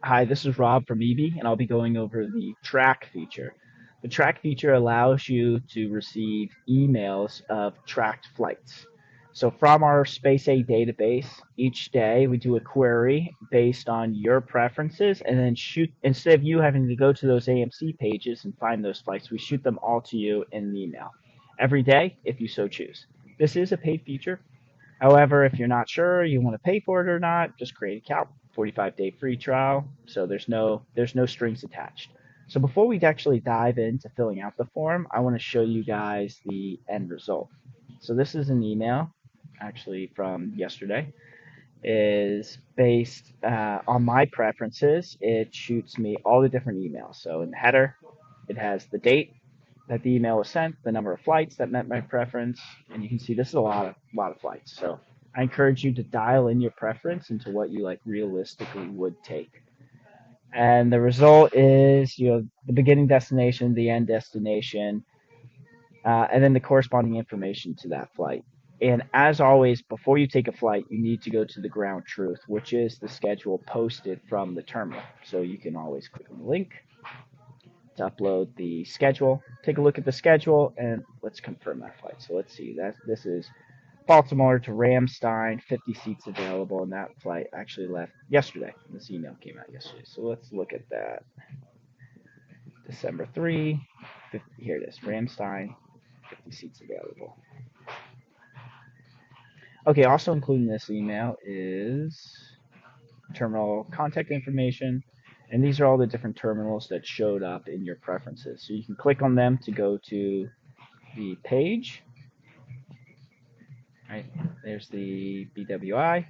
Hi, this is Rob from Ebie, and I'll be going over the track feature. The track feature allows you to receive emails of tracked flights. So from our Space A database, each day we do a query based on your preferences, and then shoot instead of you having to go to those AMC pages and find those flights, we shoot them all to you in an email every day if you so choose. This is a paid feature. However, if you're not sure you want to pay for it or not, just create an account. 45-day free trial, so there's no strings attached. So before we actually dive into filling out the form, I want to show you guys the end result. So this is an email, actually from yesterday. It is based on my preferences. It shoots me all the different emails. So in the header, it has the date that the email was sent, the number of flights that met my preference, and you can see this is a lot of flights. So I encourage you to dial in your preference into what you like realistically would take. And the result is the beginning destination, the end destination, and then the corresponding information to that flight. And as always, before you take a flight, you need to go to the ground truth, which is the schedule posted from the terminal. So you can always click on the link to upload the schedule. Take a look at the schedule and let's confirm that flight. So let's see that this is Baltimore to Ramstein, 50 seats available, and that flight actually left yesterday. This email came out yesterday. So let's look at that. December 3, 50, here it is, Ramstein, 50 seats available. Okay, also included in this email is terminal contact information, and these are all the different terminals that showed up in your preferences. So you can click on them to go to the page. Right, there's the BWI.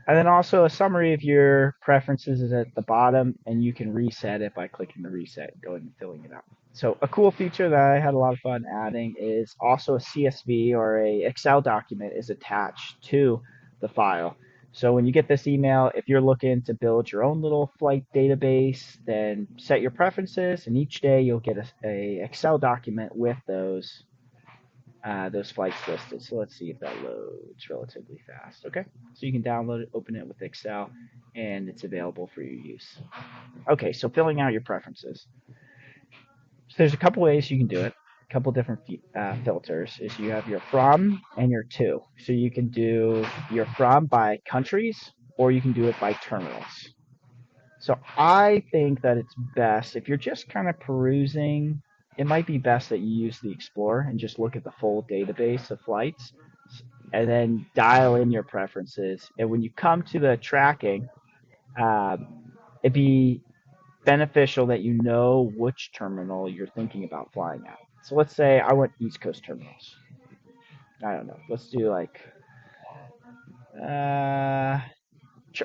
And then also a summary of your preferences is at the bottom, and you can reset it by clicking the reset, going and filling it out. So a cool feature that I had a lot of fun adding is also a CSV or a Excel document is attached to the file. So when you get this email, if you're looking to build your own little flight database, then set your preferences, and each day you'll get a Excel document with those flights listed. So let's see if that loads relatively fast. Okay, so you can download it, open it with Excel, and it's available for your use. Okay, so filling out your preferences. So there's a couple ways you can do it. A couple different filters is you have your from and your to. So you can do your from by countries, or you can do it by terminals. So I think that it's best if you're just kind of perusing, it might be best that you use the Explorer and just look at the full database of flights and then dial in your preferences. And when you come to the tracking, it'd be beneficial that you know which terminal you're thinking about flying at. So let's say I want East Coast terminals. I don't know. Let's do like, uh,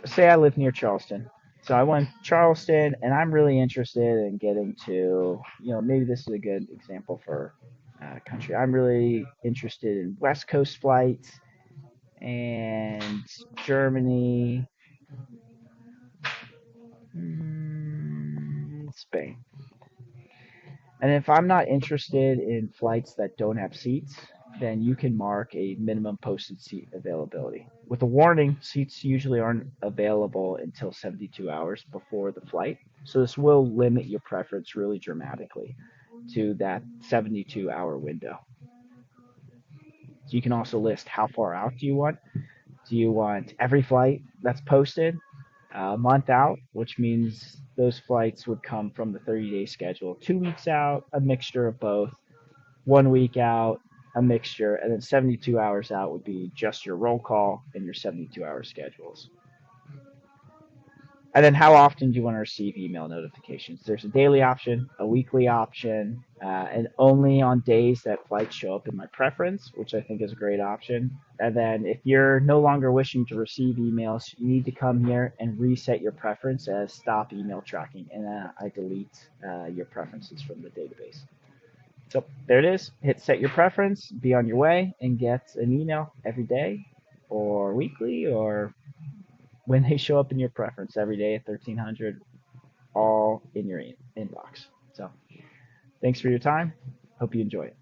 say I live near Charleston. So I went Charleston, and I'm really interested in getting to, maybe this is a good example for country. I'm really interested in West Coast flights and Germany, Spain. And if I'm not interested in flights that don't have seats, then you can mark a minimum posted seat availability. With a warning, seats usually aren't available until 72 hours before the flight. So this will limit your preference really dramatically to that 72-hour window. So you can also list how far out do you want. Do you want every flight that's posted a month out, which means those flights would come from the 30-day schedule, 2 weeks out, a mixture of both, 1 week out, a mixture, and then 72 hours out would be just your roll call and your 72-hour schedules. And then how often do you want to receive email notifications? There's a daily option, a weekly option, and only on days that flights show up in my preference, which I think is a great option. And then if you're no longer wishing to receive emails, you need to come here and reset your preference as stop email tracking, and I delete your preferences from the database. So there it is. Hit set your preference, be on your way, and get an email every day or weekly or when they show up in your preference every day at 1300, all in your inbox. So thanks for your time. Hope you enjoy it.